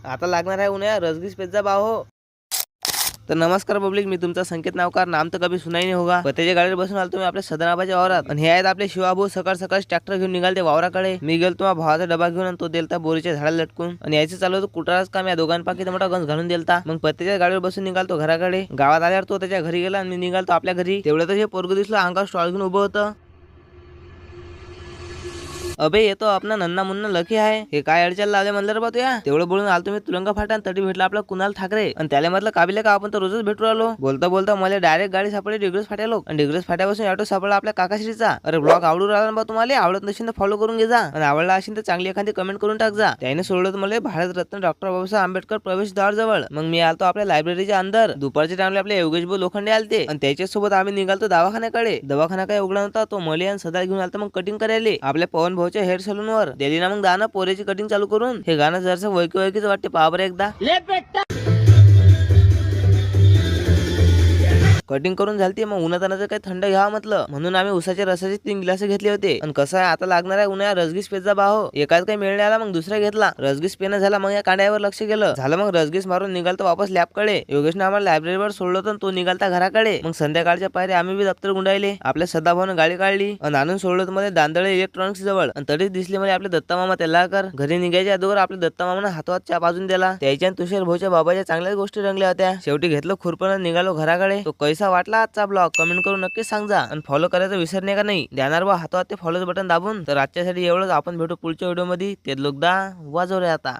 आता लागणार आहे उन्हाळ्या रसगीस पेझ्झा भाव हो. तर नमस्कार पब्लिक, मी तुमचा संकेत नावकार. नाम तर कभी सुनाई नाही होगा. त्याच्या गाडीवर बसून आलो तुम्ही आपल्या सदनाबाच्या वावरात. आणि हे आहेत आपले शिवाभाऊ. सकाळ सकाळ ट्रॅक्टर घेऊन निघालते वावराकडे. मी गेलो तुम्हा भावाचा डबा घेऊन आणि तो देलता बोरीच्या झाडाला लटकून. आणि यायचं चालू होतं कुटाराच काम. या दोघांपाकी मोठा गंज घालून देलता. मग पत्त्याच्या गाडीवर बसून निघालतो घराकडे. गावात आल्यावर तो त्याच्या घरी गेला आणि मी निघालतो आपल्या घरी. तेवढ्यातच हे पोरग दिसलं अंगावर स्टॉल घेऊन उभं होतं. अबे येतो आपला नन्ना मुन्ना लकी आहे. हे काय अडचण लावले म्हणलं रे बा तुया. तेवढं बोलून आलो तुम्ही तुरंगा फाटा आणि तटी भेटला आपला कुणाल ठाकरे. आणि त्याला म्हटलं काबिले का आपण तर रोजच भेटू राहिलो. बोलता बोलता मला डायरेक्ट गाडी सापडली डिग्रस फाट्यालो. आणि डिग्रस फाट्यापासून ऑटो सापडला आपल्या काकाश्रीचा. अरे ब्लॉग आवडू राहिला बा तुम्हाला. आवडत नसेल तर फॉलो करून घे जा. आणि आवडला असेल तर चांगली एखादी कमेंट करून टाक जा. त्याने सोडलं मला भारतरत्न डॉक्टर बाबासाहेब आंबेडकर प्रवेशद्वार जवळ. मग मी आलतो आपल्या लायब्ररीच्या अंदर. दुपारच्या टाइमला आपले योगेश लोखंडे आलते. आणि त्याच्यासोबत आम्ही निघालतो दवाखान्याकडे. दवाखाना काय उघडा नव्हता. तो मले आणि सदा घेऊन आलता मग कटिंग करायला आपल्या पवन भाऊच्या हेअर सलून वर. दिली ना मग दाना पोरेची कटिंग चालू करून. हे गाणं जरसं वैकी वैकीच वाटते. पहा बरं एकदा. कटिंग करून झालती. मग उन्हातानाचं काही थंड घ्यावं म्हटलं म्हणून आम्ही उसाच्या रसाचे 3 ग्लास घेतले होते. आणि कसं आहे आता लागणार आहे उन्हाळ्या रसगीस पेझ्झा भाव. एकाच काही मिळणे आला मग दुसरा घेतला. रसगीस पेन झाला मग या कांड्यावर लक्ष गेलं. झालं मग रसगीस मारून निघालतो वापस लॅबकडे. योगेशने आम्हाला लायब्ररीवर सोडलं होतं तो निघालता घराकडे. मग संध्याकाळच्या पायरी आम्ही बी दप्तर गुंडाळले. आपल्या सदाभाऊने गाडी काढली आणि आणून सोडलं होतं मध्ये दांदळे इलेक्ट्रॉनिक्स जवळ. आणि तरीच दिसले मला आपले दत्ता मामा तेलाकर. घरी निघायच्या अगोदर आपल्या दत्ता मामाने हातवात च्या बाजून दिला. त्याच्या आणि तुषार भाऊच्या बाबाच्या चांगल्याच गोष्टी रंगल्या होत्या. शेवटी घेतलं खुरपण निघालो घराकडे. तो कैसा वाटला आजचा ब्लॉग कमेंट करून नक्की सांग जा. आणि फॉलो करायचं विसरणे का नाही. ध्यानार बा हातात ते फॉलोचं बटन दाबून. तर आजच्यासाठी एवढंच. आपण भेटू पुढच्या व्हिडिओ मध्ये. ते लोकदा वाजव रे आता.